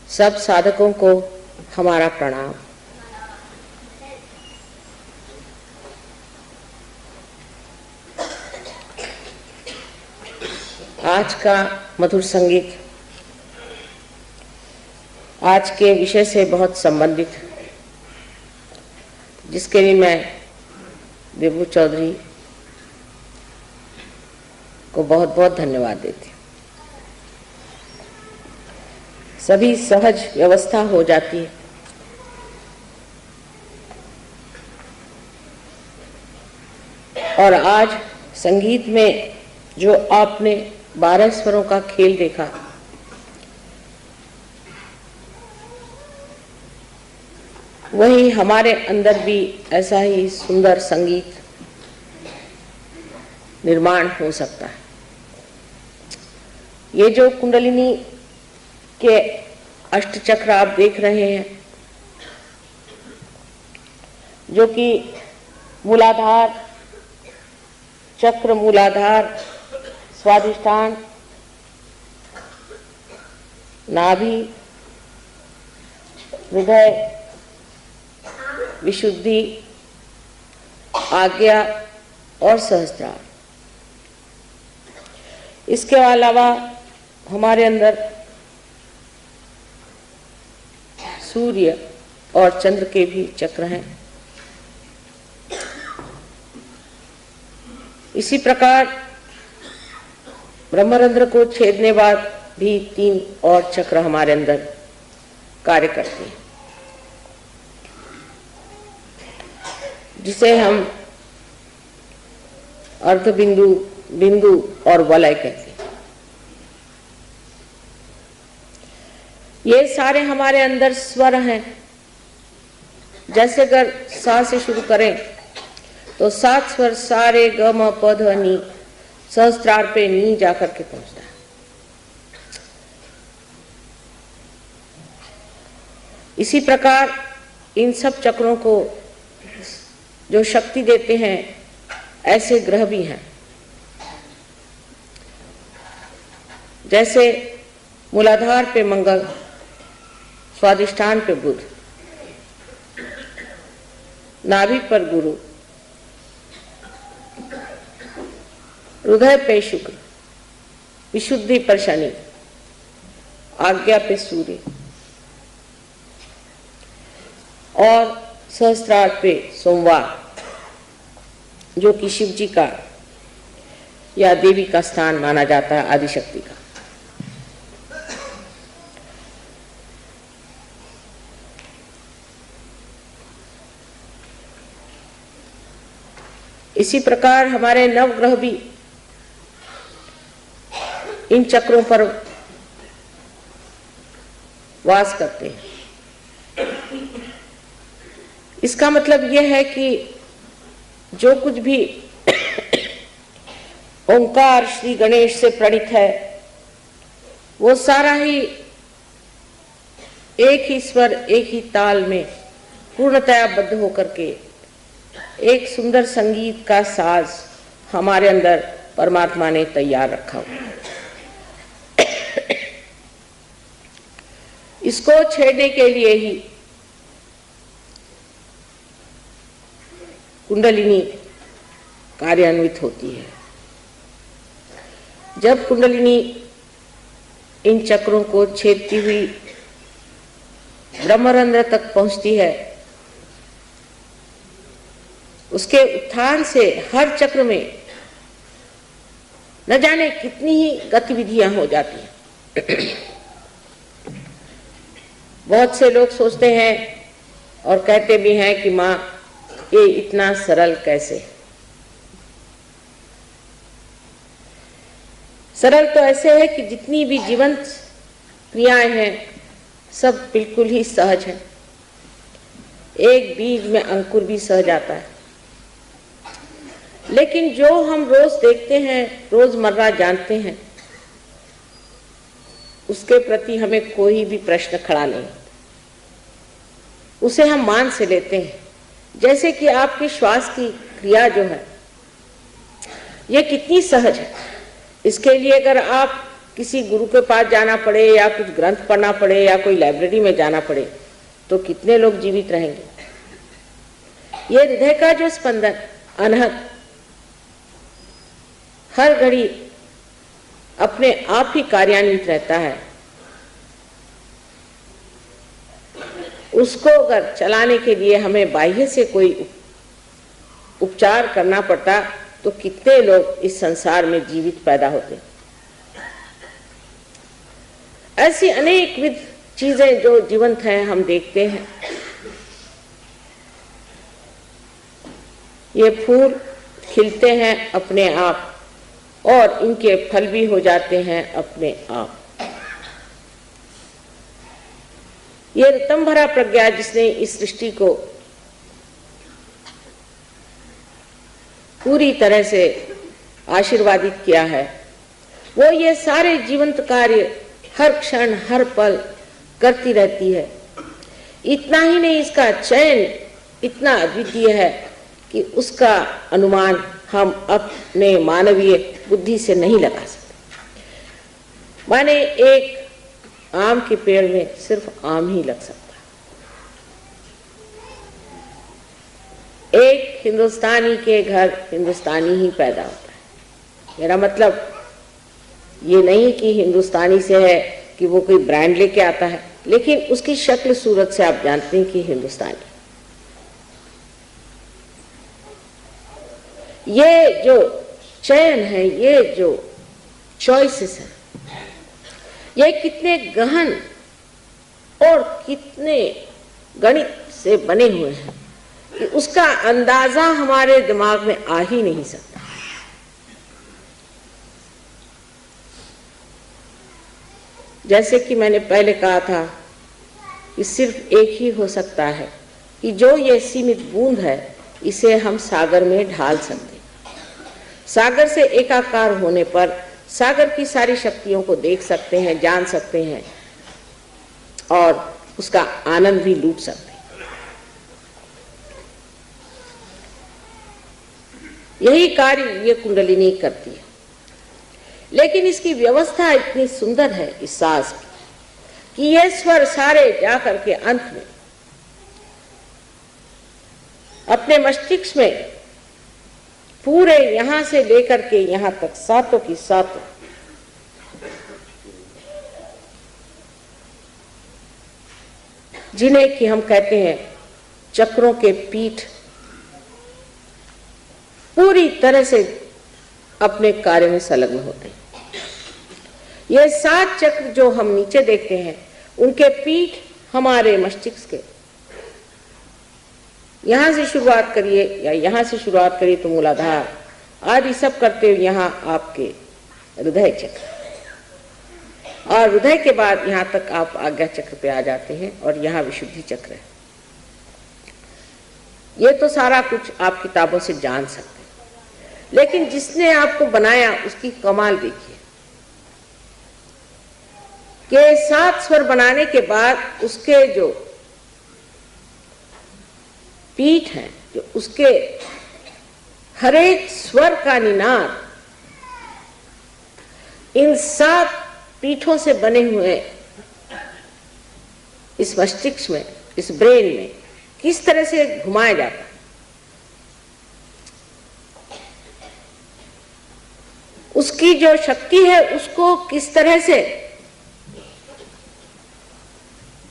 सब साधकों को हमारा प्रणाम। आज का मधुर संगीत आज के विषय से बहुत संबंधित, जिसके लिए मैं देबू चौधरी को बहुत बहुत धन्यवाद देती हूँ। सभी सहज व्यवस्था हो जाती है। और आज संगीत में जो आपने 12 स्वरों का खेल देखा, वही हमारे अंदर भी ऐसा ही सुंदर संगीत निर्माण हो सकता है। ये जो कुंडलिनी के अष्टचक्र आप देख रहे हैं, जो कि मूलाधार चक्र, मूलाधार, स्वादिष्ठान, नाभि, हृदय, विशुद्धि, आज्ञा और सहस्त्रार, इसके अलावा हमारे अंदर सूर्य और चंद्र के भी चक्र हैं। इसी प्रकार ब्रह्मरंध्र को छेदने बाद भी 3 और चक्र हमारे अंदर कार्य करते हैं, जिसे हम अर्धबिंदु, बिंदु और वलय कहते हैं। ये सारे हमारे अंदर स्वर हैं। जैसे अगर सा से शुरू करें तो 7 स्वर सारे ग म प ध नी, सहस्त्रार पे नी जाकर के पहुंचता है। इसी प्रकार इन सब चक्रों को जो शक्ति देते हैं, ऐसे ग्रह भी हैं। जैसे मूलाधार पे मंगल, स्वादिष्ठान पे बुध, नाभि पर गुरु, हृदय पे शुक्र, विशुद्धि पर शनि, आज्ञा पे सूर्य और सहस्त्रार पे सोमवार, जो कि शिव जी का या देवी का स्थान माना जाता है, आदिशक्ति का। इसी प्रकार हमारे नवग्रह भी इन चक्रों पर वास करते हैं। इसका मतलब यह है कि जो कुछ भी ओंकार श्री गणेश से प्रणीत है, वो सारा ही एक ही स्वर, एक ही ताल में पूर्णतया बद्ध होकर के एक सुंदर संगीत का साज हमारे अंदर परमात्मा ने तैयार रखा हुआ। इसको छेड़ने के लिए ही कुंडलिनी कार्यान्वित होती है। जब कुंडलिनी इन चक्रों को छेदती हुई ब्रह्मरंध्र तक पहुंचती है, उसके उत्थान से हर चक्र में न जाने कितनी ही गतिविधियां हो जाती हैं। बहुत से लोग सोचते हैं और कहते भी हैं कि माँ, ये इतना सरल कैसे? सरल तो ऐसे है कि जितनी भी जीवंत क्रियाएं हैं, सब बिल्कुल ही सहज है। एक बीज में अंकुर भी सहज आता है। लेकिन जो हम रोज देखते हैं, रोजमर्रा जानते हैं, उसके प्रति हमें कोई भी प्रश्न खड़ा नहीं, उसे हम मान से लेते हैं। जैसे कि आपकी श्वास की क्रिया जो है, ये कितनी सहज है। इसके लिए अगर आप किसी गुरु के पास जाना पड़े या कुछ ग्रंथ पढ़ना पड़े या कोई लाइब्रेरी में जाना पड़े तो कितने लोग जीवित रहेंगे। ये हृदय का जो स्पंदन अनहद हर घड़ी अपने आप ही कार्यान्वित रहता है, उसको अगर चलाने के लिए हमें बाह्य से कोई उपचार करना पड़ता तो कितने लोग इस संसार में जीवित पैदा होते। ऐसी अनेक विध चीजें जो जीवंत हैं हम देखते हैं। ये फूल खिलते हैं अपने आप और इनके फल भी हो जाते हैं अपने आप। ये ऋतम भरा प्रज्ञा जिसने इस सृष्टि को पूरी तरह से आशीर्वादित किया है, वो ये सारे जीवंत कार्य हर क्षण हर पल करती रहती है। इतना ही नहीं, इसका चयन इतना अद्वितीय है कि उसका अनुमान हम अपने मानवीय बुद्धि से नहीं लगा सकते। माने एक आम के पेड़ में सिर्फ आम ही लग सकता है। एक हिंदुस्तानी के घर हिंदुस्तानी ही पैदा होता है। मेरा मतलब ये नहीं कि हिंदुस्तानी से है कि वो कोई ब्रांड लेके आता है, लेकिन उसकी शक्ल सूरत से आप जानते हैं कि हिंदुस्तानी। ये जो चयन है, ये जो चॉइसेस है, ये कितने गहन और कितने गणित से बने हुए हैं कि उसका अंदाजा हमारे दिमाग में आ ही नहीं सकता। जैसे कि मैंने पहले कहा था कि सिर्फ एक ही हो सकता है कि जो ये सीमित बूंद है इसे हम सागर में ढाल सकते हैं। सागर से एकाकार होने पर सागर की सारी शक्तियों को देख सकते हैं, जान सकते हैं और उसका आनंद भी लूट सकते हैं। यही कार्य ये कुंडलिनी करती है। लेकिन इसकी व्यवस्था इतनी सुंदर है इस सांस की कि ये स्वर सारे जाकर के अंत में अपने मस्तिष्क में पूरे यहां से लेकर के यहां तक सातों की सातों जिन्हें कि हम कहते हैं चक्रों के पीठ, पूरी तरह से अपने कार्य में संलग्न होते हैं। ये 7 चक्र जो हम नीचे देखते हैं उनके पीठ हमारे मस्तिष्क के, यहां से शुरुआत करिए या यहां से शुरुआत करिए तो मूलाधार आदि सब करते हुए यहां आपके हृदय चक्र, और हृदय के बाद यहां तक आप आज्ञा चक्र पे आ जाते हैं और यहां विशुद्धि चक्र है। ये तो सारा कुछ आप किताबों से जान सकते हैं, लेकिन जिसने आपको बनाया उसकी कमाल देखिए कि 7 स्वर बनाने के बाद उसके जो पीठ है, जो उसके हर एक स्वर का निनाद इन 7 पीठों से बने हुए इस मस्तिष्क में, इस ब्रेन में किस तरह से घुमाया जाता है। उसकी जो शक्ति है उसको किस तरह से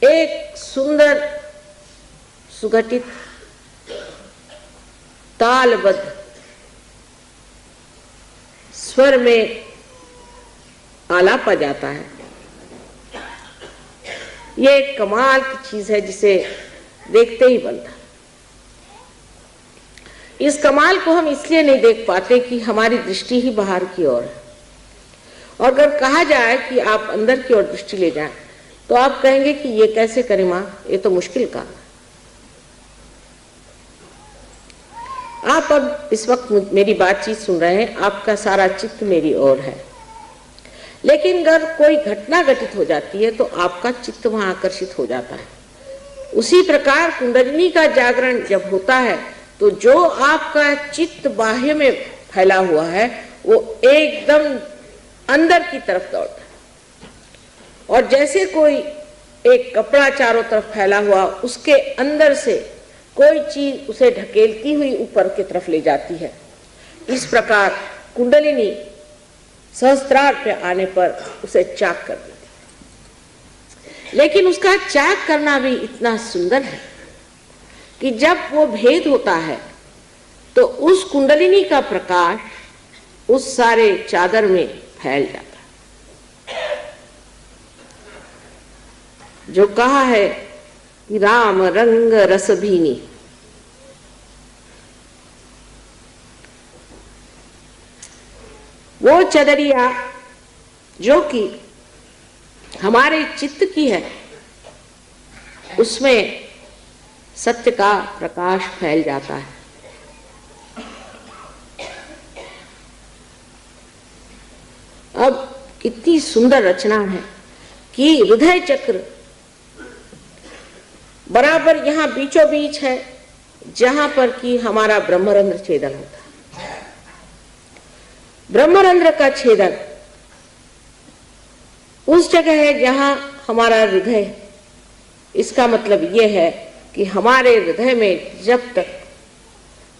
एक सुंदर सुगठित तालबद्ध स्वर में आलापा जाता है। ये एक कमाल की चीज है जिसे देखते ही बनता है। इस कमाल को हम इसलिए नहीं देख पाते कि हमारी दृष्टि ही बाहर की ओर है, और अगर कहा जाए कि आप अंदर की ओर दृष्टि ले जाएं तो आप कहेंगे कि ये कैसे करें मां, ये तो मुश्किल काम है। आप अब इस वक्त मेरी बातचीत सुन रहे हैं, आपका सारा चित्त मेरी ओर है, लेकिन अगर कोई घटना घटित हो जाती है तो आपका चित्त वहां आकर्षित हो जाता है। उसी प्रकार कुंडलिनी का जागरण जब होता है तो जो आपका चित्त बाह्य में फैला हुआ है वो एकदम अंदर की तरफ दौड़ता है। और जैसे कोई एक कपड़ा चारों तरफ फैला हुआ, उसके अंदर से कोई चीज उसे ढकेलती हुई ऊपर की तरफ ले जाती है, इस प्रकार कुंडलिनी सहस्त्रार पे आने पर उसे चाक कर देती है। लेकिन उसका चाक करना भी इतना सुंदर है कि जब वो भेद होता है तो उस कुंडलिनी का प्रकाश उस सारे चादर में फैल जाता है। जो कहा है कि राम रंग रस भीनी, वो चदरिया जो कि हमारे चित्त की है, उसमें सत्य का प्रकाश फैल जाता है। अब कितनी सुंदर रचना है कि हृदय चक्र बराबर यहां बीचों बीच है, जहां पर कि हमारा ब्रह्मरंध्र छेदन होता है। ब्रह्मरंध्र का छेदन उस जगह है जहां हमारा हृदय है। इसका मतलब यह है कि हमारे हृदय में जब तक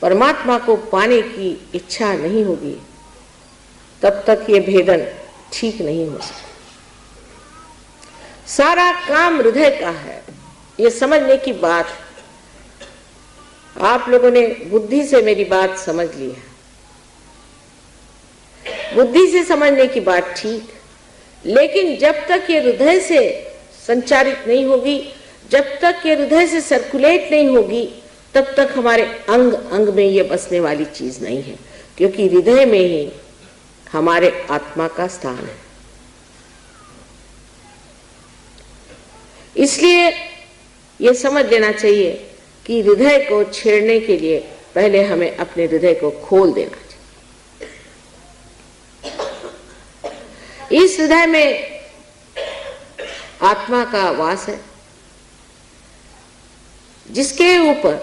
परमात्मा को पाने की इच्छा नहीं होगी, तब तक ये भेदन ठीक नहीं हो सकता। सारा काम हृदय का है, ये समझने की बात। आप लोगों ने बुद्धि से मेरी बात समझ ली है, बुद्धि से समझने की बात ठीक, लेकिन जब तक ये हृदय से संचारित नहीं होगी, जब तक ये हृदय से सर्कुलेट नहीं होगी, तब तक हमारे अंग अंग में ये बसने वाली चीज नहीं है, क्योंकि हृदय में ही हमारे आत्मा का स्थान है। इसलिए ये समझ लेना चाहिए कि हृदय को छेड़ने के लिए पहले हमें अपने हृदय को खोल देना चाहिए। इस हृदय में आत्मा का वास है, जिसके ऊपर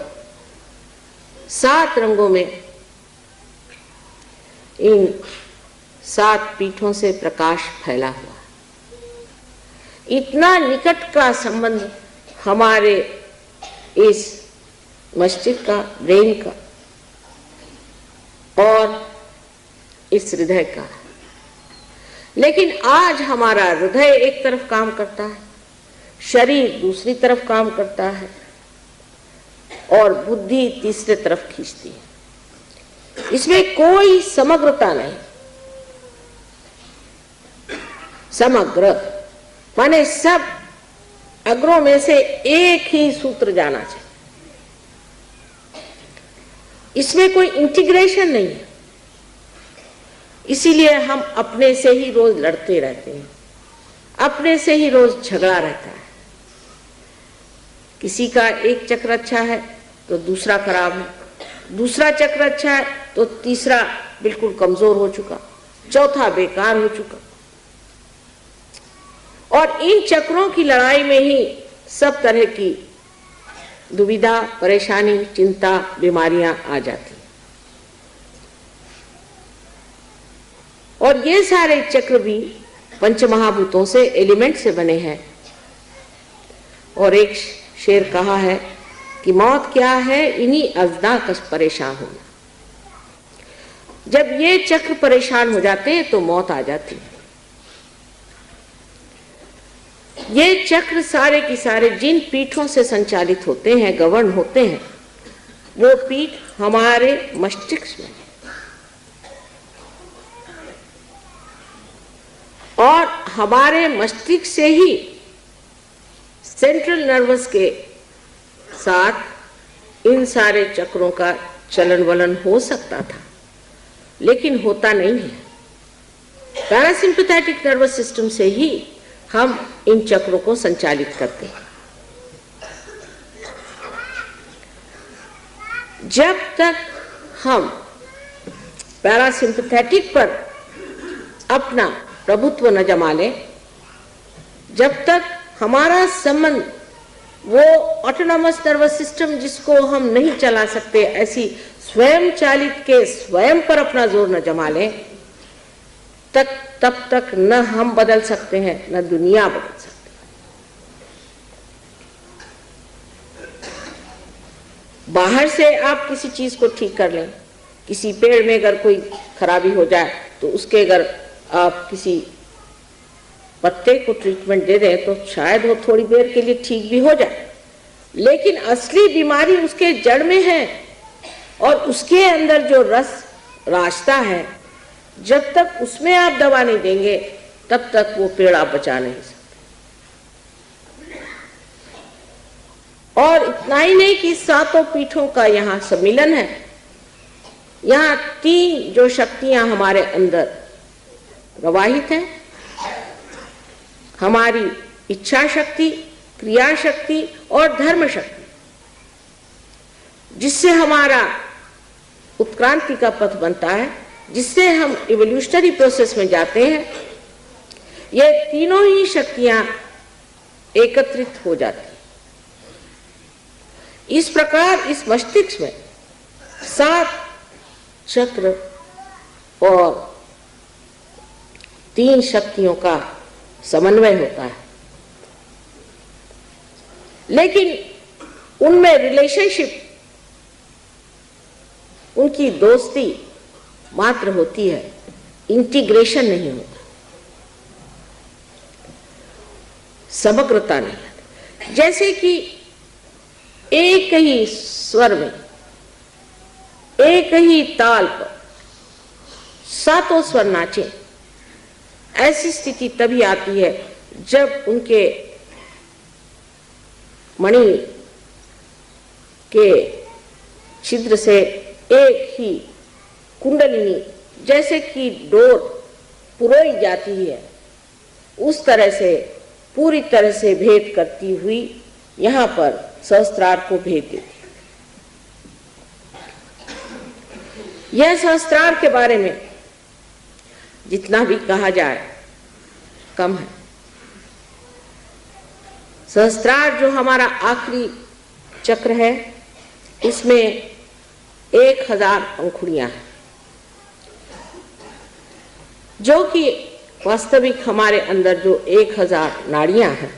7 रंगों में इन 7 पीठों से प्रकाश फैला हुआ। इतना निकट का संबंध हमारे इस मस्तिष्क का, ब्रेन का और इस हृदय का। लेकिन आज हमारा हृदय एक तरफ काम करता है, शरीर दूसरी तरफ काम करता है और बुद्धि तीसरे तरफ खींचती है। इसमें कोई समग्रता नहीं। समग्र माने सब अग्रों में से एक ही सूत्र जाना चाहिए। इसमें कोई इंटीग्रेशन नहीं है। इसीलिए हम अपने से ही रोज लड़ते रहते हैं, अपने से ही रोज झगड़ा रहता है। किसी का एक चक्र अच्छा है तो दूसरा खराब है, दूसरा चक्र अच्छा है तो तीसरा बिल्कुल कमजोर हो चुका, चौथा बेकार हो चुका। और इन चक्रों की लड़ाई में ही सब तरह की दुविधा, परेशानी, चिंता, बीमारियां आ जाती। और ये सारे चक्र भी पंचमहाभूतों से, एलिमेंट से बने हैं। और एक शेर कहा है कि मौत क्या है, इन्हीं अज़दा कस परेशान होना। जब ये चक्र परेशान हो जाते हैं तो मौत आ जाती है। ये चक्र सारे की सारे जिन पीठों से संचालित होते हैं, गवर्न होते हैं, वो पीठ हमारे मस्तिष्क में है। और हमारे मस्तिष्क से ही सेंट्रल नर्वस के साथ इन सारे चक्रों का चलन वलन हो सकता था, लेकिन होता नहीं है। पैरासिम्पैथेटिक नर्वस सिस्टम से ही हम इन चक्रों को संचालित करते हैं। जब तक हम पैरासिम्पैथेटिक पर अपना प्रभुत्व न जमा लें, जब तक हमारा संबंध वो ऑटोनॉमस नर्वस सिस्टम जिसको हम नहीं चला सकते, ऐसी स्वयं चालित के स्वयं पर अपना जोर न जमा लें, तब तक न हम बदल सकते हैं न दुनिया बदल सकती है। बाहर से आप किसी चीज को ठीक कर लें, किसी पेड़ में अगर कोई खराबी हो जाए तो उसके अगर आप किसी पत्ते को ट्रीटमेंट दे दें तो शायद वो थोड़ी देर के लिए ठीक भी हो जाए, लेकिन असली बीमारी उसके जड़ में है और उसके अंदर जो रस रास्ता है, जब तक उसमें आप दवा नहीं देंगे तब तक वो पेड़ आप बचा नहीं सकते। और इतना ही नहीं कि सातों पीठों का यहाँ सम्मिलन है। यहाँ तीन जो शक्तियां हमारे अंदर प्रवाहित हैं, हमारी इच्छा शक्ति, क्रिया शक्ति और धर्म शक्ति, जिससे हमारा उत्क्रांति का पथ बनता है, जिससे हम इवोल्यूशनरी प्रोसेस में जाते हैं। ये तीनों ही शक्तियां एकत्रित हो जाती हैं। इस प्रकार इस मस्तिष्क में 7 चक्र और 3 शक्तियों का समन्वय होता है, लेकिन उनमें रिलेशनशिप, उनकी दोस्ती मात्र होती है, इंटीग्रेशन नहीं होता, समग्रता नहीं आती। जैसे कि एक ही स्वर में, एक ही ताल पर सातों स्वर नाचे, ऐसी स्थिति तभी आती है जब उनके मणि के छिद्र से एक ही कुंडलिनी जैसे कि डोर पुरोई जाती है, उस तरह से पूरी तरह से भेद करती हुई यहाँ पर सहस्त्रार को भेद देती है। यह सहस्त्रार के बारे में जितना भी कहा जाए कम है। सहस्त्रार जो हमारा आखिरी चक्र है, इसमें 1000 पंखुड़ियां हैं, जो कि वास्तविक हमारे अंदर जो 1000 नाड़ियां हैं।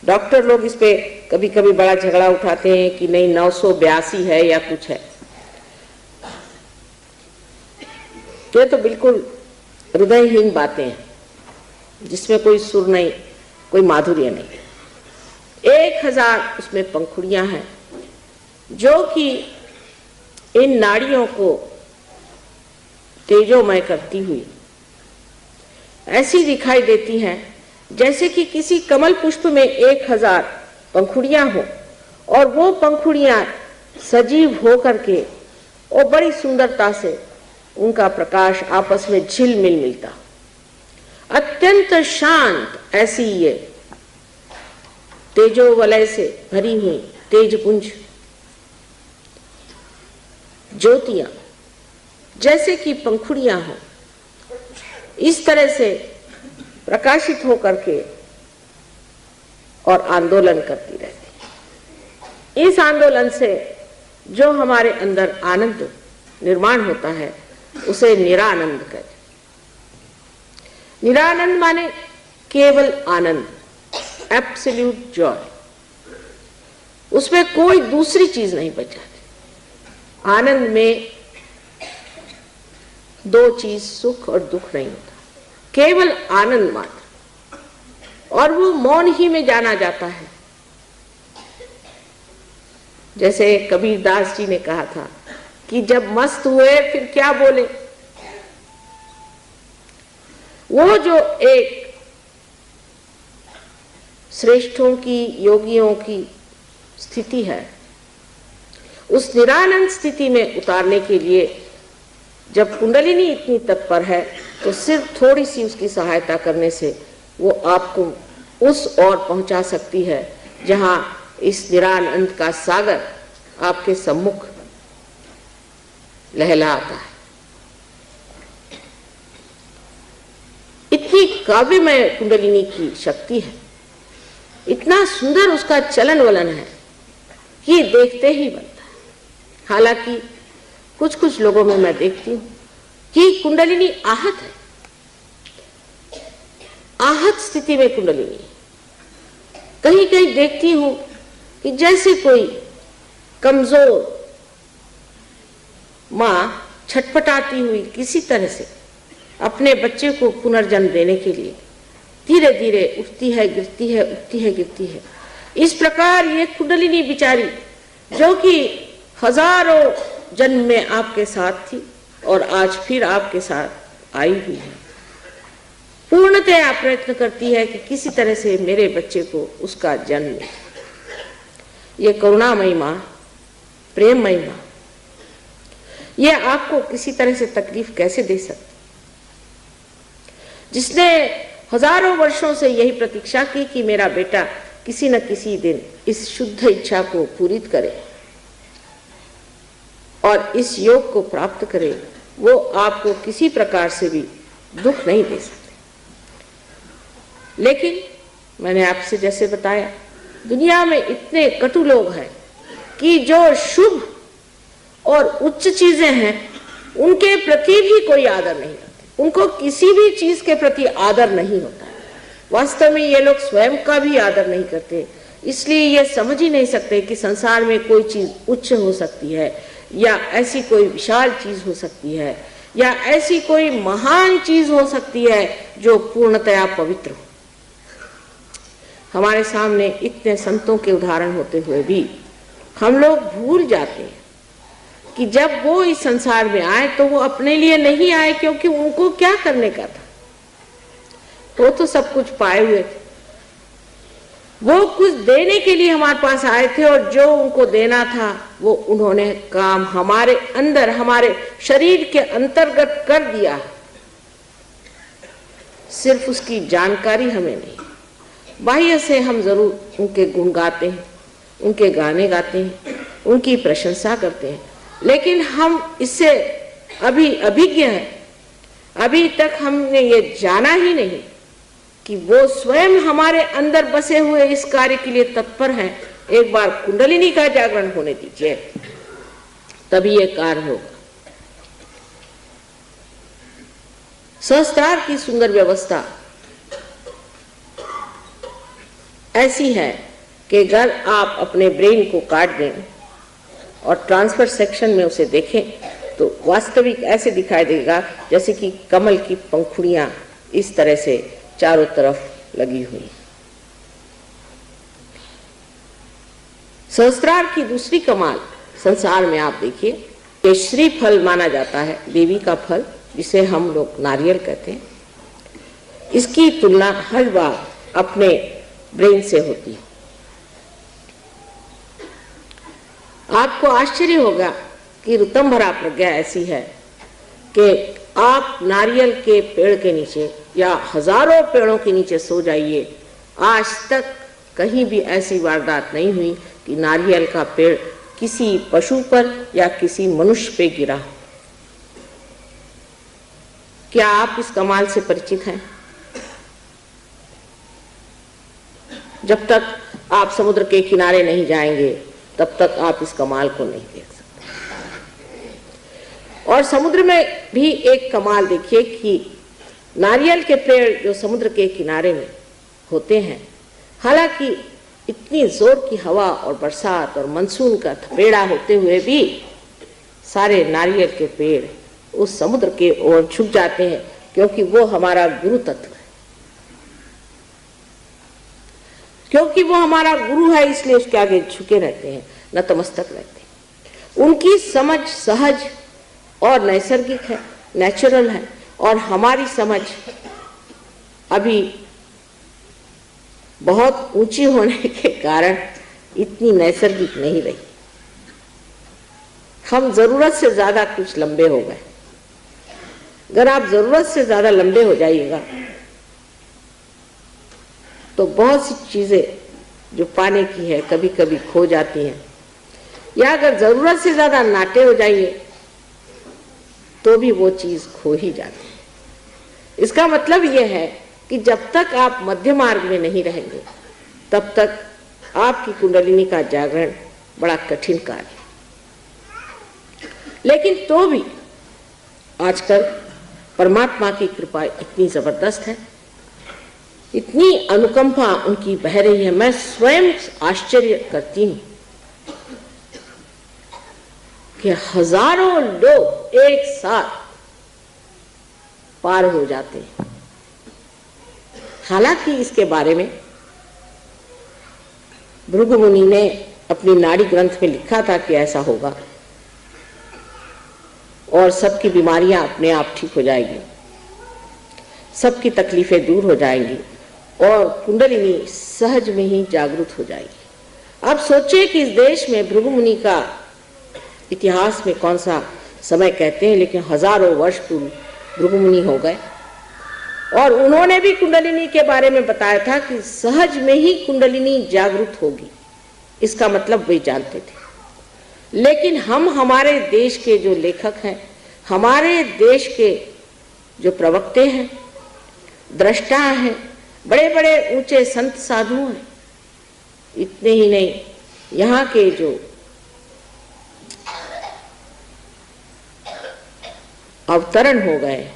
डॉक्टर लोग इस पे कभी कभी बड़ा झगड़ा उठाते हैं कि नहीं 982 है या कुछ है। ये तो बिल्कुल हृदयहीन बातें हैं, जिसमें कोई सुर नहीं, कोई माधुर्य नहीं। 1000 उसमें पंखुड़ियां हैं, जो कि इन नाड़ियों को तेजोमय करती हुई ऐसी दिखाई देती हैं जैसे कि किसी कमल पुष्प में 1000 पंखुड़ियां हो और वो पंखुड़ियां सजीव हो करके और बड़ी सुंदरता से उनका प्रकाश आपस में झिलमिल मिलता, अत्यंत शांत ऐसी ये तेजोवलय से भरी हुई तेजपुंज ज्योतियां जैसे कि पंखुड़ियां हो, इस तरह से प्रकाशित होकर के और आंदोलन करती रहती। इस आंदोलन से जो हमारे अंदर आनंद निर्माण होता है उसे निरानंद कहते। निरानंद माने केवल आनंद, एब्सोल्यूट जॉय। उसमें कोई दूसरी चीज नहीं बचाती। आनंद में 2 चीज, सुख और दुख नहीं होता, केवल आनंद मात्र, और वो मौन ही में जाना जाता है। जैसे कबीरदास जी ने कहा था कि जब मस्त हुए फिर क्या बोले। वो जो एक श्रेष्ठों की, योगियों की स्थिति है, उस निरानंद स्थिति में उतारने के लिए जब कुंडलिनी इतनी तत्पर है तो सिर्फ थोड़ी सी उसकी सहायता करने से वो आपको उस ओर पहुंचा सकती है जहां इस निरानंद का सागर आपके सम्मुख लहलाता है। इतनी काव्यमय कुंडलिनी की शक्ति है, इतना सुंदर उसका चलन वलन है कि देखते ही बनता है। हालांकि कुछ कुछ लोगों में मैं देखती हूं कि कुंडलिनी आहत है, आहत स्थिति में कुंडलिनी। कहीं कहीं देखती हूं कि जैसे कोई कमजोर मां छटपटाती हुई किसी तरह से अपने बच्चे को पुनर्जन्म देने के लिए धीरे धीरे उठती है, गिरती है, उठती है, गिरती है। इस प्रकार ये कुंडलिनी बिचारी, जो कि हजारों जन्म में आपके साथ थी और आज फिर आपके साथ आई हुई है, पूर्णतया प्रयत्न करती है कि किसी तरह से मेरे बच्चे को उसका जन्म मिले। ये करुणामयी मां, प्रेममयी मां, ये आपको किसी तरह से तकलीफ कैसे दे सकती, जिसने हजारों वर्षों से यही प्रतीक्षा की कि मेरा बेटा किसी न किसी दिन इस शुद्ध इच्छा को पूरी करे और इस योग को प्राप्त करे, वो आपको किसी प्रकार से भी दुख नहीं दे सकते। लेकिन मैंने आपसे जैसे बताया, दुनिया में इतने कटु लोग हैं कि जो शुभ और उच्च चीजें हैं उनके प्रति भी कोई आदर नहीं करते, उनको किसी भी चीज के प्रति आदर नहीं होता है। वास्तव में ये लोग स्वयं का भी आदर नहीं करते, इसलिए ये समझ ही नहीं सकते कि संसार में कोई चीज उच्च हो सकती है या ऐसी कोई विशाल चीज हो सकती है या ऐसी कोई महान चीज हो सकती है जो पूर्णतया पवित्र हो। हमारे सामने इतने संतों के उदाहरण होते हुए भी हम लोग भूल जाते हैं कि जब वो इस संसार में आए तो वो अपने लिए नहीं आए, क्योंकि उनको क्या करने का था, वो तो सब कुछ पाए हुए थे। वो कुछ देने के लिए हमारे पास आए थे और जो उनको देना था वो उन्होंने काम हमारे अंदर, हमारे शरीर के अंतर्गत कर दिया। सिर्फ उसकी जानकारी हमें नहीं, बाह्य से हम जरूर उनके गुण गाते हैं, उनके गाने गाते हैं, उनकी प्रशंसा करते हैं, लेकिन हम इससे अभी अभिज्ञ हैं। अभी तक हमने ये जाना ही नहीं कि वो स्वयं हमारे अंदर बसे हुए इस कार्य के लिए तत्पर हैं। एक बार कुंडलिनी का जागरण होने दीजिए, तभी ये कार्य होगा। सहस्त्रार की सुंदर व्यवस्था ऐसी है कि अगर आप अपने ब्रेन को काट दें और ट्रांसफर सेक्शन में उसे देखें तो वास्तविक ऐसे दिखाई देगा जैसे कि कमल की पंखुड़ियां इस तरह से चारों तरफ लगी हुई। सहस्त्रार की दूसरी कमाल संसार में आप देखिए, ये श्री फल माना जाता है, देवी का फल जिसे हम लोग नारियल कहते हैं। इसकी तुलना हर बार अपने ब्रेन से होती है। आपको आश्चर्य होगा कि ऋतंभरा प्रज्ञा ऐसी है कि आप नारियल के पेड़ के नीचे या हजारों पेड़ों के नीचे सो जाइए, आज तक कहीं भी ऐसी वारदात नहीं हुई कि नारियल का पेड़ किसी पशु पर या किसी मनुष्य पे गिरा। क्या आप इस कमाल से परिचित हैं? जब तक आप समुद्र के किनारे नहीं जाएंगे तब तक आप इस कमाल को नहीं देख सकते। और समुद्र में भी एक कमाल देखिए कि नारियल के पेड़ जो समुद्र के किनारे में होते हैं, हालांकि इतनी जोर की हवा और बरसात और मानसून का थपेड़ा होते हुए भी सारे नारियल के पेड़ उस समुद्र के ओर झुक जाते हैं, क्योंकि वो हमारा गुरु तत्व है। क्योंकि वो हमारा गुरु है इसलिए उसके आगे झुके रहते हैं, नतमस्तक रहते हैं। उनकी समझ सहज और नैसर्गिक है, नेचुरल है, और हमारी समझ अभी बहुत ऊंची होने के कारण इतनी नैसर्गिक नहीं रही। हम जरूरत से ज्यादा कुछ लंबे हो गए। अगर आप जरूरत से ज्यादा लंबे हो जाइएगा तो बहुत सी चीजें जो पाने की है कभी कभी खो जाती हैं, या अगर जरूरत से ज्यादा नाटे हो जाइए तो भी वो चीज खो ही जाती है। इसका मतलब यह है कि जब तक आप मध्य मार्ग में नहीं रहेंगे तब तक आपकी कुंडलिनी का जागरण बड़ा कठिन कार्य है। लेकिन तो भी आजकल परमात्मा की कृपा इतनी जबरदस्त है इतनी अनुकंपा उनकी बह रही है, मैं स्वयं आश्चर्य करती हूं कि हजारों लोग एक साथ पार हो जाते हैं। हालांकि इसके बारे में भृगु मुनि ने अपनी नाड़ी ग्रंथ में लिखा था कि ऐसा होगा और सबकी बीमारियां अपने आप ठीक हो जाएगी, सबकी तकलीफें दूर हो जाएंगी और कुंडलिनी सहज में ही जागृत हो जाएगी। अब सोचिए कि इस देश में भृगु मुनि का इतिहास में कौन सा समय कहते हैं, लेकिन हजारों वर्ष पूर्व भृगु मुनि हो गए और उन्होंने भी कुंडलिनी के बारे में बताया था कि सहज में ही कुंडलिनी जागृत होगी। इसका मतलब वे जानते थे। लेकिन हम, हमारे देश के जो लेखक हैं, हमारे देश के जो प्रवक्ते हैं, दृष्टा हैं, बड़े बड़े ऊंचे संत साधु हैं, इतने ही नहीं, यहाँ के जो अवतरण हो गए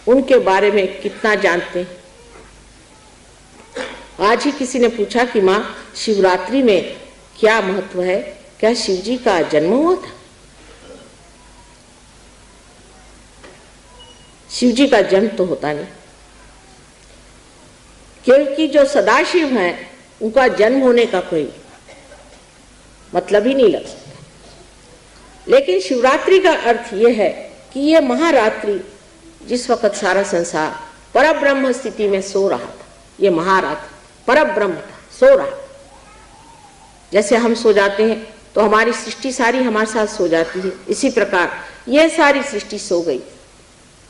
उनके बारे में कितना जानते हैं। आज ही किसी ने पूछा कि माँ, शिवरात्रि में क्या महत्व है, क्या शिव जी का जन्म हुआ था? शिव जी का जन्म तो होता नहीं, क्योंकि जो सदाशिव हैं उनका जन्म होने का कोई मतलब ही नहीं लग सकता। लेकिन शिवरात्रि का अर्थ यह है कि यह महारात्रि, जिस वक्त सारा संसार परब्रह्म स्थिति में सो रहा था, यह महारात्रि परब्रह्म था, सो रहा था। जैसे हम सो जाते हैं तो हमारी सृष्टि सारी हमारे साथ सो जाती है, इसी प्रकार यह सारी सृष्टि सो गई,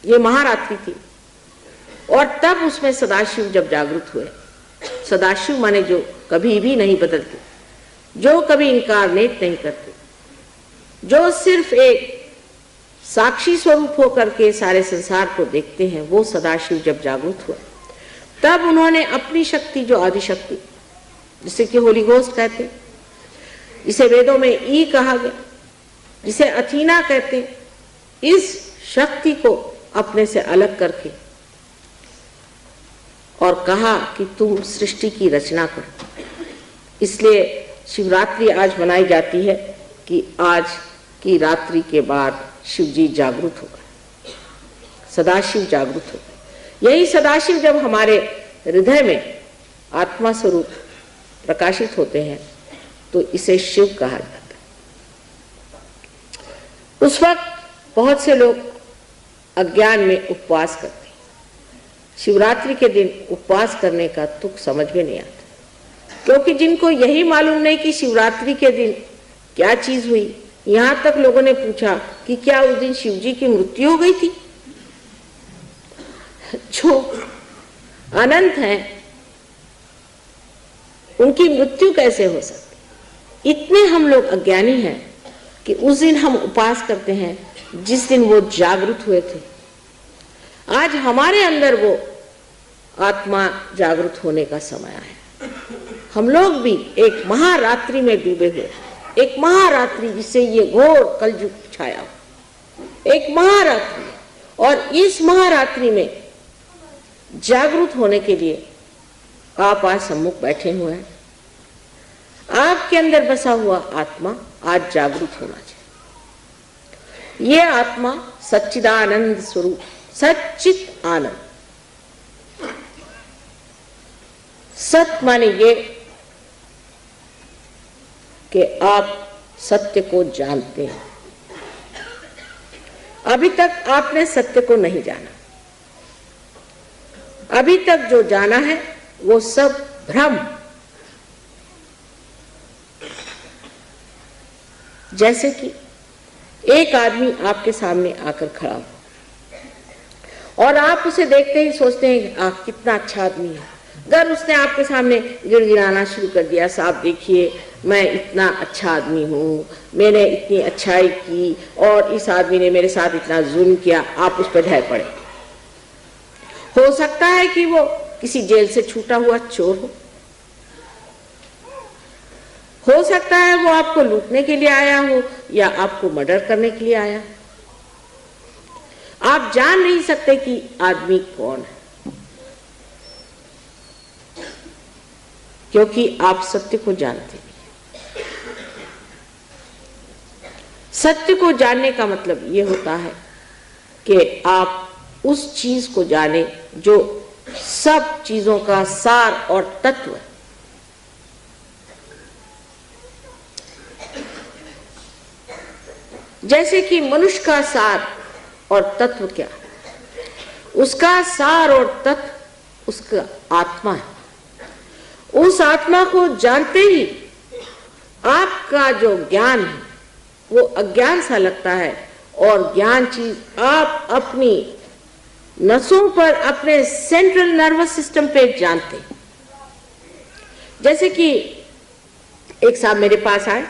ये महारात्रि थी। और तब उसमें सदाशिव जब जागृत हुए, सदाशिव माने जो कभी भी नहीं बदलते, जो कभी इनकारनेट नहीं करते, जो सिर्फ एक साक्षी स्वरूप होकर के सारे संसार को देखते हैं, वो सदाशिव जब जागृत हुए तब उन्होंने अपनी शक्ति, जो आदिशक्ति, जिसे कि होली घोस्ट कहते हैं, जिसे वेदों में ई कहा गया, जिसे अथीना कहते, इस शक्ति को अपने से अलग करके और कहा कि तुम सृष्टि की रचना करो। इसलिए शिवरात्रि आज मनाई जाती है कि आज की रात्रि के बाद शिव जी जागृत हो गए, सदाशिव जागृत हो गए। यही सदाशिव जब हमारे हृदय में आत्मा स्वरूप प्रकाशित होते हैं तो इसे शिव कहा जाता है। उस वक्त बहुत से लोग अज्ञान में उपवास करते हैं। शिवरात्रि के दिन उपवास करने का तुक समझ में नहीं आता, क्योंकि जिनको यही मालूम नहीं कि शिवरात्रि के दिन क्या चीज हुई। यहां तक लोगों ने पूछा कि क्या उस दिन शिव जी की मृत्यु हो गई थी? जो अनंत हैं उनकी मृत्यु कैसे हो सकती? इतने हम लोग अज्ञानी हैं कि उस दिन हम उपवास करते हैं जिस दिन वो जागृत हुए थे। आज हमारे अंदर वो आत्मा जागृत होने का समय है। हम लोग भी एक महारात्रि में डूबे हुए, एक महारात्रि जिससे ये घोर कलयुग छाया, एक महारात्रि, और इस महारात्रि में जागृत होने के लिए आप आज सम्मुख बैठे हुए हैं। आपके अंदर बसा हुआ आत्मा आज जागृत होना चाहिए। ये आत्मा सच्चिदानंद स्वरूप, सच्चित आनंद। सत माने ये कि आप सत्य को जानते हैं। अभी तक आपने सत्य को नहीं जाना, अभी तक जो जाना है वो सब भ्रम। जैसे कि एक आदमी आपके सामने आकर खड़ा हो और आप उसे देखते ही सोचते हैं कितना अच्छा आदमी है। अगर उसने आपके सामने गिड़गिड़ाना शुरू कर दिया, साहब देखिए मैं इतना अच्छा आदमी हूँ, मैंने इतनी अच्छाई की और इस आदमी ने मेरे साथ इतना जुल्म किया, आप उस पर ढह पड़े। हो सकता है कि वो किसी जेल से छूटा हुआ चोर हो सकता है वो आपको लूटने के लिए आया हो या आपको मर्डर करने के लिए आया। आप जान नहीं सकते कि आदमी कौन है। क्योंकि आप सत्य को जानते हैं। सत्य को जानने का मतलब ये होता है कि आप उस चीज को जाने जो सब चीजों का सार और तत्व है। जैसे कि मनुष्य का सार और तत्व क्या है? उसका सार और तत्व उसका आत्मा है। उस आत्मा को जानते ही आपका जो ज्ञान है वो अज्ञान सा लगता है, और ज्ञान चीज आप अपनी नसों पर, अपने सेंट्रल नर्वस सिस्टम पे जानते हैं। जैसे कि एक साहब मेरे पास आए,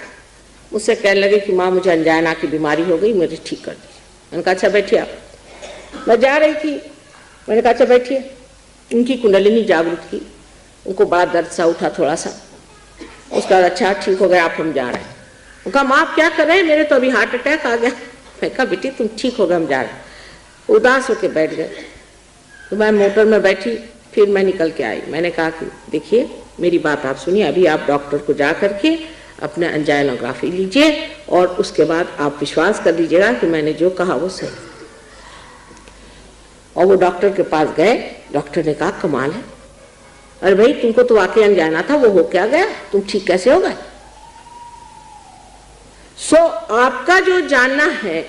मुझसे कहने लगे कि माँ मुझे अंजाना की बीमारी हो गई, मुझे ठीक कर दीजिए। मैंने कहा अच्छा बैठिए आप। मैं जा रही थी, मैंने कहा अच्छा बैठिए। उनकी कुंडलिनी जागृत की, उनको बड़ा दर्द सा उठा थोड़ा सा। उसका अच्छा ठीक हो गया, आप हम जा रहे हैं। वो कहा माँ आप क्या कर रहे हैं, मेरे तो अभी हार्ट अटैक आ गया। मैं कहा बेटी तुम ठीक हो गए, हम जा रहे हैं। उदास होकर बैठ गए। तो मैं मोटर में बैठी, फिर मैं निकल के आई। मैंने कहा कि देखिए मेरी बात आप सुनिए, अभी आप डॉक्टर को जा करके अपने एंजाइनोग्राफी लीजिए और उसके बाद आप विश्वास कर लीजिएगा कि मैंने जो कहा वो सही। और वो डॉक्टर के पास गए। डॉक्टर ने कहा कमाल है, अरे भाई तुमको तो वाकई अंजाना था, वो हो क्या गया, तुम ठीक कैसे हो गए? आपका जो जानना है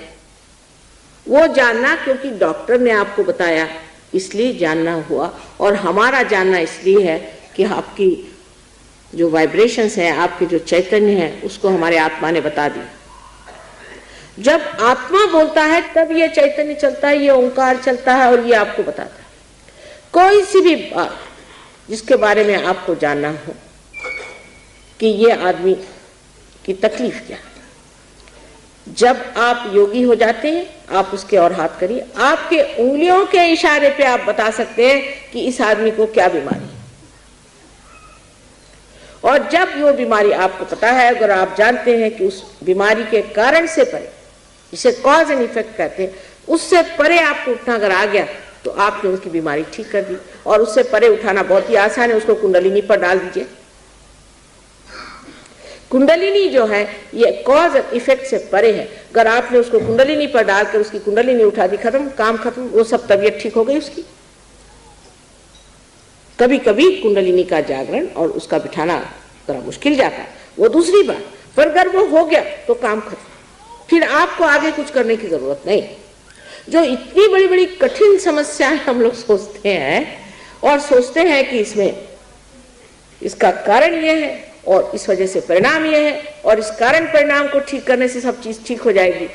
वो जानना क्योंकि डॉक्टर ने आपको बताया इसलिए जानना हुआ, और हमारा जानना इसलिए है कि आपकी जो वाइब्रेशंस हैं, आपके जो चैतन्य है, उसको हमारे आत्मा ने बता दिया। जब आत्मा बोलता है तब ये चैतन्य चलता है, ये ओंकार चलता है और ये आपको बताता है। कोई सी भी बात जिसके बारे में आपको जानना हो कि ये आदमी की तकलीफ क्या है, जब आप योगी हो जाते हैं आप उसके और हाथ करिए, आपके उंगलियों के इशारे पे आप बता सकते हैं कि इस आदमी को क्या बीमारी है। और जब वो बीमारी आपको पता है, अगर आप जानते हैं कि उस बीमारी के कारण से परे, जिसे कॉज एंड इफेक्ट कहते हैं, उससे परे आपको उठना अगर आ गया तो आपने उसकी बीमारी ठीक कर दी। और उससे परे उठाना बहुत ही आसान है, उसको कुंडलिनी पर डाल दीजिए। कुंडलिनी जो है ये कॉज और इफेक्ट से परे है। अगर आपने उसको कुंडलिनी पर डालकर उसकी कुंडलिनी उठा दी, खत्म, काम खत्म, वो सब तबीयत ठीक हो गई उसकी। कभी कभी कुंडलिनी का जागरण और उसका बिठाना थोड़ा मुश्किल जाता है, वो दूसरी बात, पर अगर वो हो गया तो काम खत्म, फिर आपको आगे कुछ करने की जरूरत नहीं। जो इतनी बड़ी बड़ी कठिन समस्याएं हम लोग सोचते हैं और सोचते हैं कि इसमें इसका कारण ये है और इस वजह से परिणाम ये है और इस कारण परिणाम को ठीक करने से सब चीज ठीक हो जाएगी,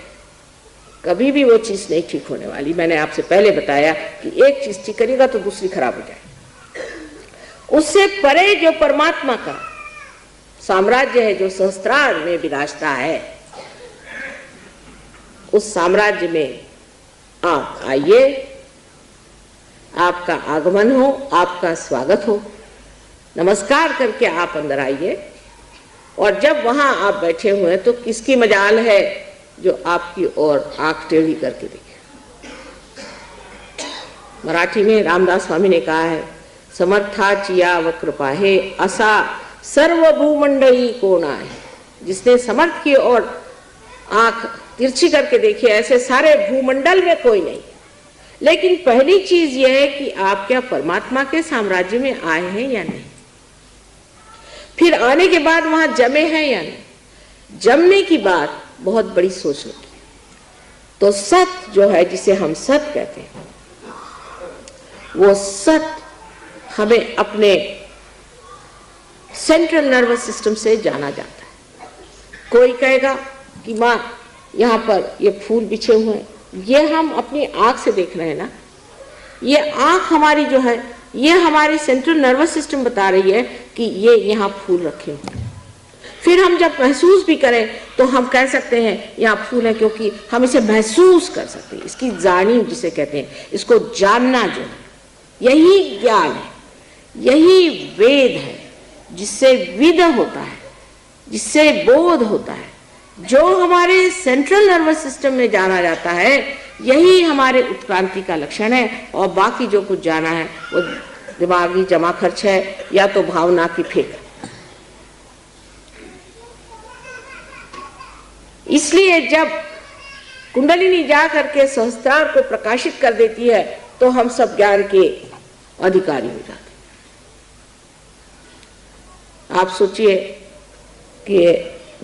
कभी भी वो चीज नहीं ठीक होने वाली। मैंने आपसे पहले बताया कि एक चीज ठीक करेगा तो दूसरी खराब हो जाएगी। उससे परे जो परमात्मा का साम्राज्य है, जो सहस्त्रार में विराजता है, उस साम्राज्य में आप आइए, आपका आगमन हो, आपका स्वागत हो, नमस्कार करके आप अंदर आइए। और जब वहां आप बैठे हुए हैं तो किसकी मजाल है जो आपकी ओर आंख टेढ़ी करके देखे। मराठी में रामदास स्वामी ने कहा है, समर्थाची याव कृपा है, असा सर्व भूमंडली कोण आहे। जिसने समर्थ की ओर आंख तिरछी करके देखी, ऐसे सारे भूमंडल में कोई नहीं। लेकिन पहली चीज यह है कि आप क्या परमात्मा के साम्राज्य में आए हैं या नहीं, फिर आने के बाद वहां जमे हैं या नहीं। जमने की बात बहुत बड़ी सोचने की। तो सत जो है, जिसे हम सत कहते हैं, वो सत हमें अपने सेंट्रल नर्वस सिस्टम से जाना जाता है। कोई कहेगा कि माँ यहाँ पर ये फूल बिछे हुए हैं, ये हम अपनी आंख से देख रहे हैं ना, ये आंख हमारी जो है, ये हमारी सेंट्रल नर्वस सिस्टम बता रही है कि ये यहाँ फूल रखे हुए हैं। फिर हम जब महसूस भी करें तो हम कह सकते हैं यहाँ फूल है, क्योंकि हम इसे महसूस कर सकते हैं। इसकी जानी जिसे कहते हैं, इसको जानना जो है, यही ज्ञान है, यही वेद है, जिससे विद होता है, जिससे बोध होता है। जो हमारे सेंट्रल नर्वस सिस्टम में जाना जाता है, यही हमारे उत्क्रांति का लक्षण है। और बाकी जो कुछ जाना है वो दिमागी जमा खर्च है या तो भावना की फेंक। इसलिए जब कुंडलिनी जा करके सहस्त्रार को प्रकाशित कर देती है तो हम सब ज्ञान के अधिकारी हो जाते। आप सोचिए कि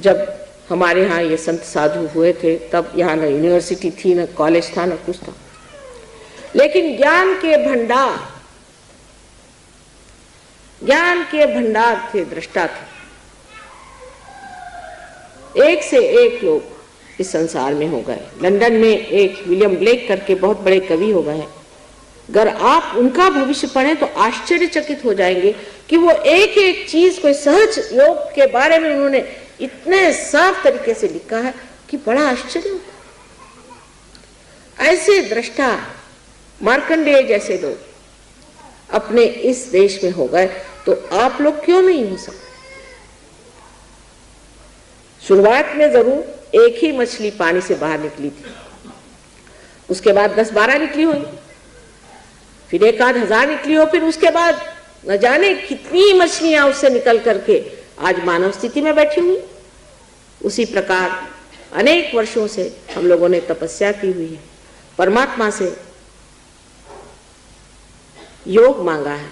जब हमारे यहाँ ये संत साधु हुए थे तब यहाँ न यूनिवर्सिटी थी, न कॉलेज था, न कुछ था, लेकिन ज्ञान के भंडार थे, दृष्टा थे। एक से एक लोग इस संसार में हो गए। लंदन में एक विलियम ब्लेक करके बहुत बड़े कवि हो गए हैं। अगर आप उनका भविष्य पढ़ें तो आश्चर्यचकित हो जाएंगे कि वो एक एक चीज को, सहज योग के बारे में उन्होंने इतने साफ तरीके से लिखा है कि बड़ा आश्चर्य होता है। ऐसे दृष्टा मार्कंडेय जैसे लोग अपने इस देश में हो गए तो आप लोग क्यों नहीं हो सकते? शुरुआत में जरूर एक ही मछली पानी से बाहर निकली थी, उसके बाद 10-12 निकली होगी, फिर 1,000 निकली हो, फिर उसके बाद न जाने कितनी मछलियां उससे निकल करके आज मानव स्थिति में बैठी हुई। उसी प्रकार अनेक वर्षों से हम लोगों ने तपस्या की हुई है, परमात्मा से योग मांगा है,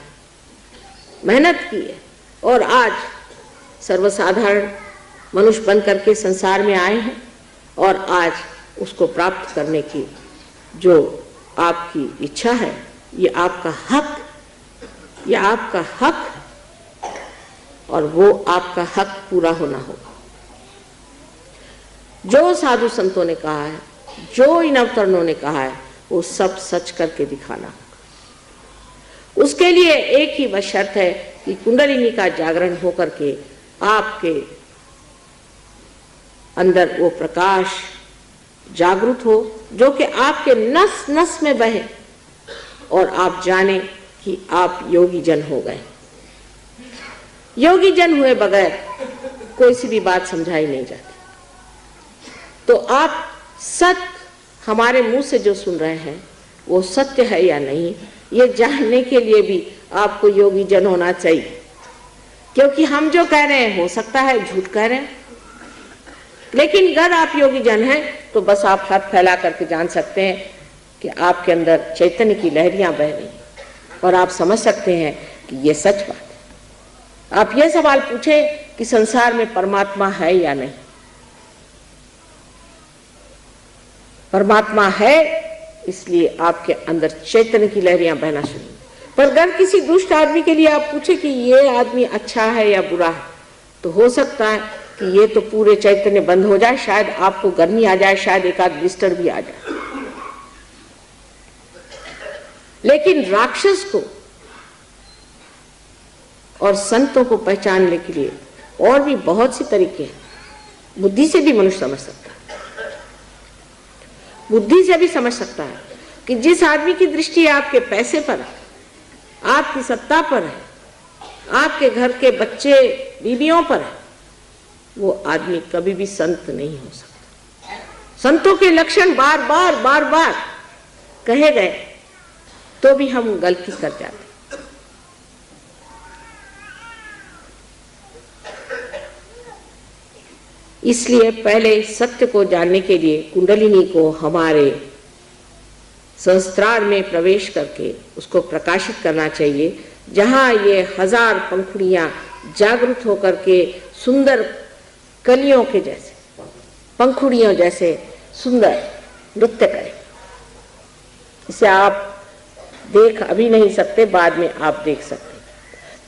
मेहनत की है, और आज सर्वसाधारण मनुष्य बन करके संसार में आए हैं और आज उसको प्राप्त करने की जो आपकी इच्छा है, ये आपका हक, ये आपका हक है और वो आपका हक पूरा होना होगा। जो साधु संतों ने कहा है, जो इन अवतरणों ने कहा है, वो सब सच करके दिखाना होगा। उसके लिए एक ही बस शर्त है कि कुंडलिनी का जागरण होकर के आपके अंदर वो प्रकाश जागृत हो जो कि आपके नस नस में बहे और आप जाने कि आप योगी जन हो गए। योगी जन हुए बगैर कोई सी भी बात समझाई नहीं जाती। तो आप सत्य हमारे मुंह से जो सुन रहे हैं वो सत्य है या नहीं, ये जानने के लिए भी आपको योगी जन होना चाहिए। क्योंकि हम जो कह रहे हैं हो सकता है झूठ कह रहे हैं, लेकिन अगर आप योगी जन हैं तो बस आप हाथ फैला करके जान सकते हैं कि आपके अंदर चैतन्य की लहरियां बह रही हैं और आप समझ सकते हैं कि ये सच बात है। आप ये सवाल पूछें कि संसार में परमात्मा है या नहीं। परमात्मा है, इसलिए आपके अंदर चैतन्य की लहरियां बहना शुरू। पर अगर किसी दुष्ट आदमी के लिए आप पूछे कि ये आदमी अच्छा है या बुरा है, तो हो सकता है कि ये तो पूरे चैतन्य बंद हो जाए, शायद आपको गर्मी आ जाए, शायद एक आध ब्लिस्टर भी आ जाए। लेकिन राक्षस को और संतों को पहचानने के लिए और भी बहुत सी तरीके हैं। बुद्धि से भी मनुष्य समझ सकता है, बुद्धि से भी समझ सकता है कि जिस आदमी की दृष्टि आपके पैसे पर है, आपकी सत्ता पर है, आपके घर के बच्चे बीवियों पर है, वो आदमी कभी भी संत नहीं हो सकता। संतों के लक्षण बार बार कहे गए तो भी हम गलती कर जाते। इसलिए पहले सत्य को जानने के लिए कुंडलिनी को हमारे सहस्त्रार में प्रवेश करके उसको प्रकाशित करना चाहिए, जहां ये 1000 पंखुड़ियां जागृत होकर के सुंदर कलियों के जैसे, पंखुड़ियों जैसे सुंदर नृत्य करें। इसे आप देख अभी नहीं सकते, बाद में आप देख सकते,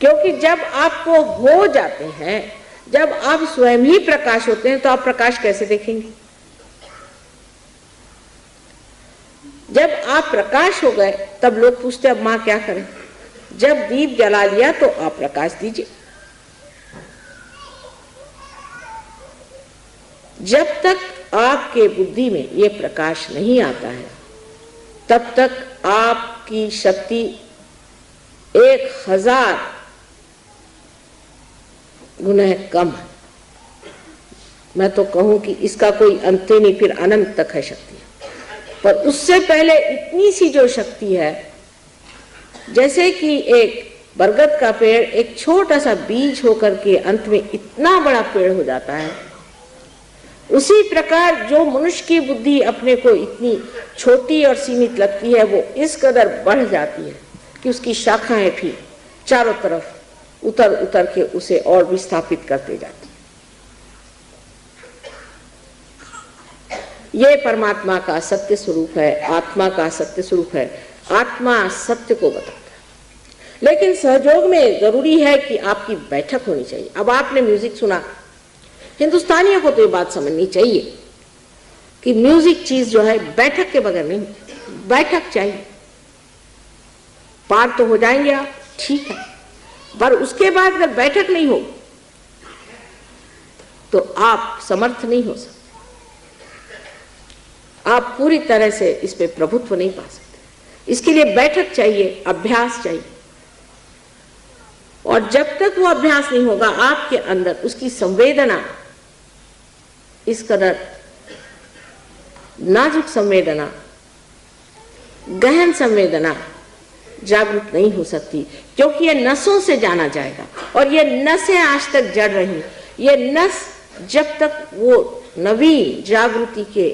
क्योंकि जब आपको हो जाते हैं, जब आप स्वयं ही प्रकाश होते हैं, तो आप प्रकाश कैसे देखेंगे? जब आप प्रकाश हो गए तब लोग पूछते अब मां क्या करें? जब दीप जला लिया तो आप प्रकाश दीजिए। जब तक आपके बुद्धि में ये प्रकाश नहीं आता है, तब तक आपकी शक्ति 1000 गुना कम है। मैं तो कहूं कि इसका कोई अंत नहीं, फिर अनंत तक है शक्ति। पर उससे पहले इतनी सी जो शक्ति है, जैसे कि एक बरगद का पेड़ एक छोटा सा बीज होकर के अंत में इतना बड़ा पेड़ हो जाता है, उसी प्रकार जो मनुष्य की बुद्धि अपने को इतनी छोटी और सीमित लगती है, वो इस कदर बढ़ जाती है कि उसकी शाखाएं भी चारों तरफ उतर उतर के उसे और विस्थापित करते जाती है। ये परमात्मा का सत्य स्वरूप है, आत्मा का सत्य स्वरूप है। आत्मा सत्य को बताता है। लेकिन सहयोग में जरूरी है कि आपकी बैठक होनी चाहिए। अब आपने म्यूजिक सुना, हिंदुस्तानियों को तो ये बात समझनी चाहिए कि म्यूजिक चीज जो है बैठक के बगैर नहीं, बैठक चाहिए। पार तो हो जाएंगे आप, ठीक है, पर उसके बाद अगर बैठक नहीं हो तो आप समर्थ नहीं हो सकते, आप पूरी तरह से इस पे प्रभुत्व नहीं पा सकते। इसके लिए बैठक चाहिए, अभ्यास चाहिए। और जब तक वो अभ्यास नहीं होगा आपके अंदर उसकी संवेदना, इस कदर नाजुक संवेदना, गहन संवेदना जागृत नहीं हो सकती, क्योंकि ये नसों से जाना जाएगा। और ये नसें आज तक जड़ रही, ये नस जब तक वो नवीन जागृति के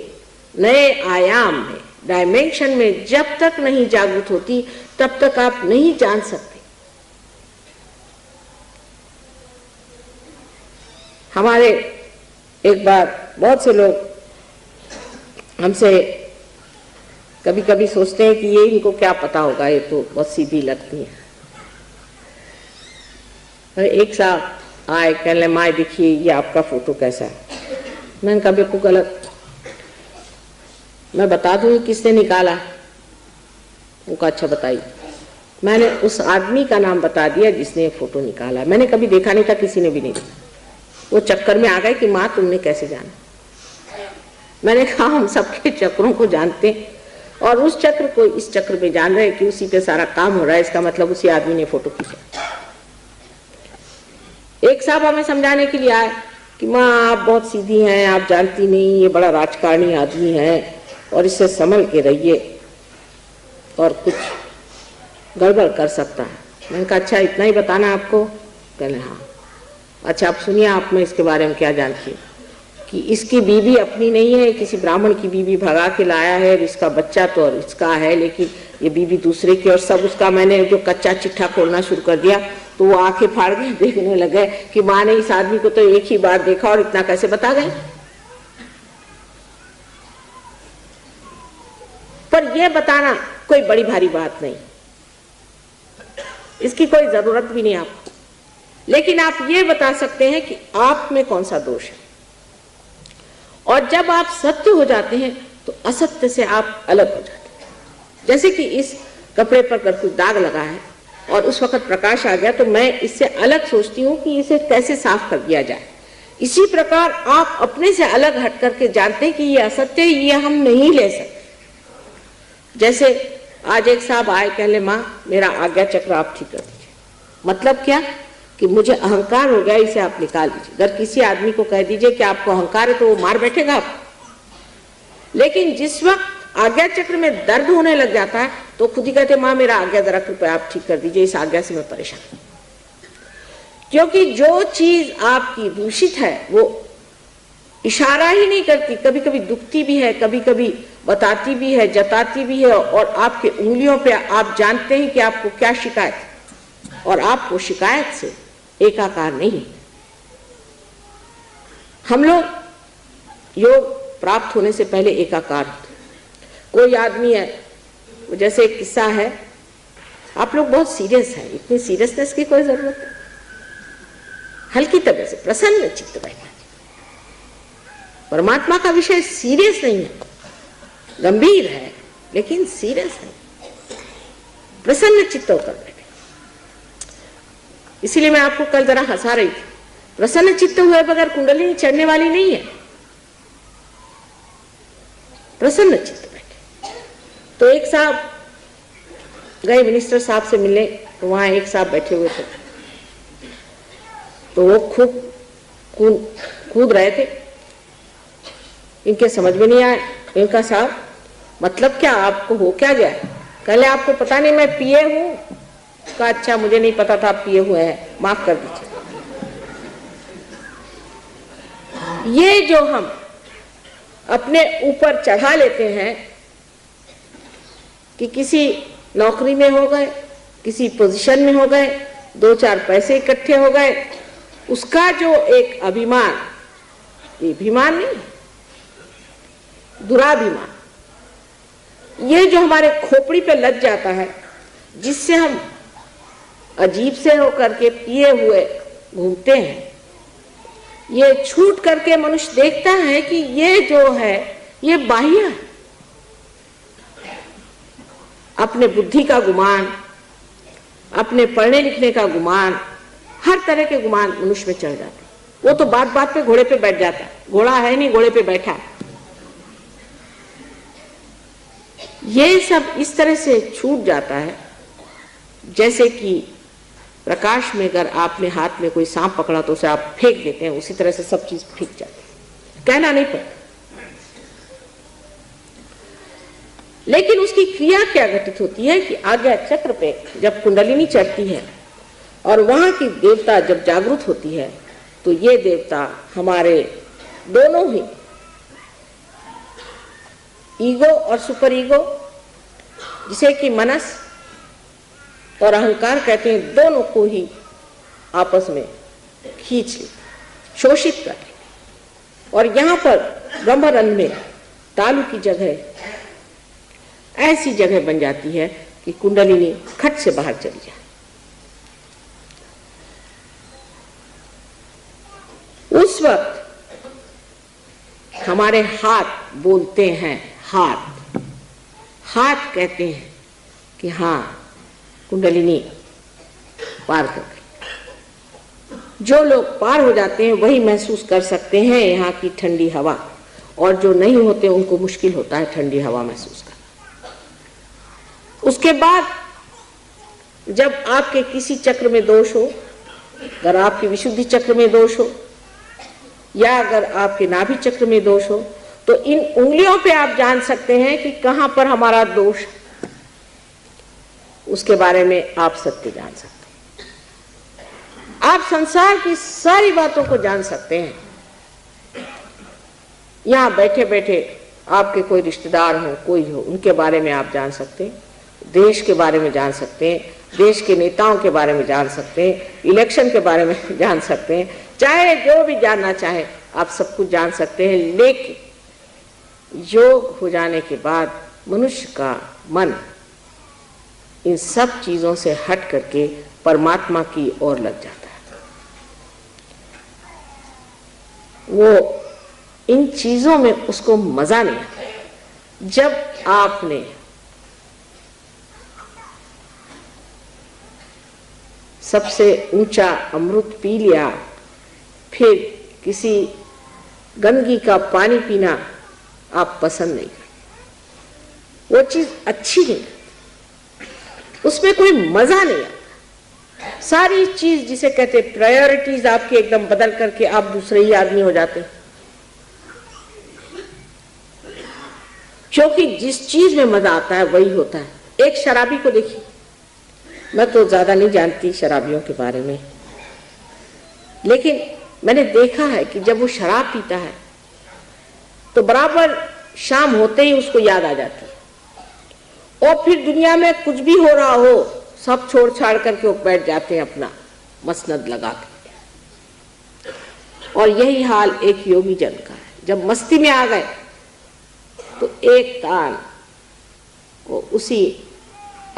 नए आयाम में, डायमेंशन में जब तक नहीं जागृत होती, तब तक आप नहीं जान सकते। हमारे एक बार बहुत से लोग हमसे कभी कभी सोचते हैं कि ये इनको क्या पता होगा, ये तो बहुत सीधी लगती है। एक साहब आए, कहने माए देखिए ये आपका फोटो कैसा है। मैंने कहा बिल्कुल गलत, मैं बता दूं किसने निकाला। वो कहा अच्छा बताइए। मैंने उस आदमी का नाम बता दिया जिसने ये फोटो निकाला। मैंने कभी देखा नहीं था, किसी ने भी नहीं देखा। वो चक्कर में आ गए कि माँ तुमने कैसे जाना। मैंने कहा हम सबके चक्रों को जानते हैं और उस चक्र को इस चक्र में जान रहे हैं कि उसी पे सारा काम हो रहा है, इसका मतलब उसी आदमी ने फोटो खींचा। एक साहब हमें समझाने के लिए आए कि माँ आप बहुत सीधी हैं, आप जानती नहीं, ये बड़ा राजकारणी आदमी है और इससे संभल के रहिए और कुछ गड़बड़ कर सकता है। मैंने कहा अच्छा इतना ही बताना आपको। कहने हाँ। अच्छा आप सुनिए, आप में इसके बारे में क्या जानती है कि इसकी बीवी अपनी नहीं है, किसी ब्राह्मण की बीवी भगा के लाया है, इसका बच्चा तो और इसका है, लेकिन ये बीवी दूसरे की। और सब उसका मैंने जो कच्चा चिट्ठा खोलना शुरू कर दिया तो वो आंखें फाड़ गए, देखने लगे कि माँ ने इस आदमी को तो एक ही बार देखा और इतना कैसे बता गए। पर यह बताना कोई बड़ी भारी बात नहीं, इसकी कोई जरूरत भी नहीं आपको। लेकिन आप ये बता सकते हैं कि आप में कौन सा दोष है। और जब आप सत्य हो जाते हैं तो असत्य से आप अलग हो जाते हैं। जैसे कि इस कपड़े पर अगर कुछ दाग लगा है और उस वक्त प्रकाश आ गया तो मैं इससे अलग सोचती हूँ कि इसे कैसे साफ कर दिया जाए। इसी प्रकार आप अपने से अलग हट करके जानते हैं कि ये असत्य है, ये हम नहीं ले सकते। जैसे आज एक साहब आए, कहले माँ मेरा आज्ञा चक्र आप ठीक कर दीजिए। मतलब क्या कि मुझे अहंकार हो गया, इसे आप निकाल दीजिए। अगर किसी आदमी को कह दीजिए कि आपको अहंकार है तो वो मार बैठेगा आपको। लेकिन जिस वक्त आज्ञा चक्र में दर्द होने लग जाता है तो खुद ही कहते माँ मेरा आज्ञा जरा कृपया आप ठीक कर दीजिए, इस आज्ञा से मैं परेशान हूं। क्योंकि जो चीज आपकी दूषित है वो इशारा ही नहीं करती, कभी कभी दुखती भी है, कभी कभी बताती भी है, जताती भी है। और आपके उंगलियों पे आप जानते हैं कि आपको क्या शिकायत है और आप वो शिकायत से एकाकार नहीं। हम लोग योग प्राप्त होने से पहले एकाकार होते। कोई आदमी है, जैसे एक किस्सा है, आप लोग बहुत सीरियस हैं, इतनी सीरियसनेस की कोई जरूरत नहीं, हल्की तरह से प्रसन्न चित्त बैठना। परमात्मा का विषय सीरियस नहीं है, गंभीर है लेकिन सीरियस है, प्रसन्न चित्त होकर बैठे। इसीलिए मैं आपको कल जरा हंसा रही थी, प्रसन्न चित्त हुए बगैर कुंडलिनी चढ़ने वाली नहीं है। प्रसन्न चित्त बैठे। तो एक साहब गए मिनिस्टर साहब से मिलने, तो वहां एक साहब बैठे हुए थे, तो वो खूब कूद रहे थे। इनके समझ में नहीं आया। इनका साहब मतलब क्या, आपको हो क्या गया? कहले आपको पता नहीं मैं पिए हूं। कहा अच्छा मुझे नहीं पता था आप पिए हुए हैं, माफ कर दीजिए। ये जो हम अपने ऊपर चढ़ा लेते हैं कि किसी नौकरी में हो गए, किसी पोजीशन में हो गए, 2-4 पैसे इकट्ठे हो गए, उसका जो एक अभिमान, ये अभिमान नहीं, दुराभिमान, ये जो हमारे खोपड़ी पे लग जाता है, जिससे हम अजीब से होकर के पिए हुए घूमते हैं, ये छूट करके मनुष्य देखता है कि ये जो है ये बाह्य है। अपने बुद्धि का गुमान, अपने पढ़ने लिखने का गुमान, हर तरह के गुमान मनुष्य में चढ़ जाते। वो तो बात बात पे घोड़े पे बैठ जाता है, घोड़ा है नहीं, घोड़े पे बैठा है। ये सब इस तरह से छूट जाता है जैसे कि प्रकाश में अगर आपने हाथ में कोई सांप पकड़ा तो उसे आप फेंक देते हैं, उसी तरह से सब चीज फेंक जाती है, कहना नहीं पड़ता। लेकिन उसकी क्रिया क्या घटित होती है कि आज्ञा चक्र पे जब कुंडलिनी चढ़ती है और वहां की देवता जब जागृत होती है, तो ये देवता हमारे दोनों ही ईगो और सुपर ईगो, जिसे कि मनस और अहंकार कहते हैं, दोनों को ही आपस में खींच ले, शोषित कर ले। और यहां पर ब्रह्मरंध्र में तालु की जगह ऐसी जगह बन जाती है कि कुंडलिनी खट से बाहर चली जाए। उस वक्त हमारे हाथ बोलते हैं, हाथ कहते हैं कि हाँ कुंडलिनी पार कर गई। जो लोग पार हो जाते हैं वही महसूस कर सकते हैं यहाँ की ठंडी हवा, और जो नहीं होते उनको मुश्किल होता है ठंडी हवा महसूस करना। उसके बाद जब आपके किसी चक्र में दोष हो, अगर आपके विशुद्धि चक्र में दोष हो या अगर आपके नाभि चक्र में दोष हो, तो इन उंगलियों पे आप जान सकते हैं कि कहां पर हमारा दोष, उसके बारे में आप सत्य जान सकते हैं। आप संसार की सारी बातों को जान सकते हैं। यहां बैठे बैठे आपके कोई रिश्तेदार हो, कोई हो, उनके बारे में आप जान सकते हैं, देश के बारे में जान सकते हैं, देश के नेताओं के बारे में जान सकते हैं, इलेक्शन के बारे में जान सकते हैं, चाहे जो भी जानना चाहे आप सब कुछ जान सकते हैं। लेकिन योग हो जाने के बाद मनुष्य का मन इन सब चीजों से हट करके परमात्मा की ओर लग जाता है। वो इन चीजों में उसको मजा नहीं आता। जब आपने सबसे ऊंचा अमृत पी लिया, फिर किसी गंदगी का पानी पीना आप पसंद नहीं करते, वो चीज अच्छी नहीं, उसमें कोई मजा नहीं आता। सारी चीज जिसे कहते प्रायोरिटीज आपकी एकदम बदल करके आप दूसरे ही आदमी हो जाते हैं। क्योंकि जिस चीज में मजा आता है वही होता है। एक शराबी को देखिए, मैं तो ज्यादा नहीं जानती शराबियों के बारे में, लेकिन मैंने देखा है कि जब वो शराब पीता है तो बराबर शाम होते ही उसको याद आ जाती है, और फिर दुनिया में कुछ भी हो रहा हो सब छोड़ छाड़ करके वो बैठ जाते हैं अपना मसनद लगा के। और यही हाल एक योगी जन का है। जब मस्ती में आ गए तो एक तान वो उसी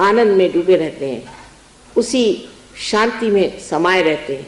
आनंद में डूबे रहते हैं, उसी शांति में समाये रहते हैं।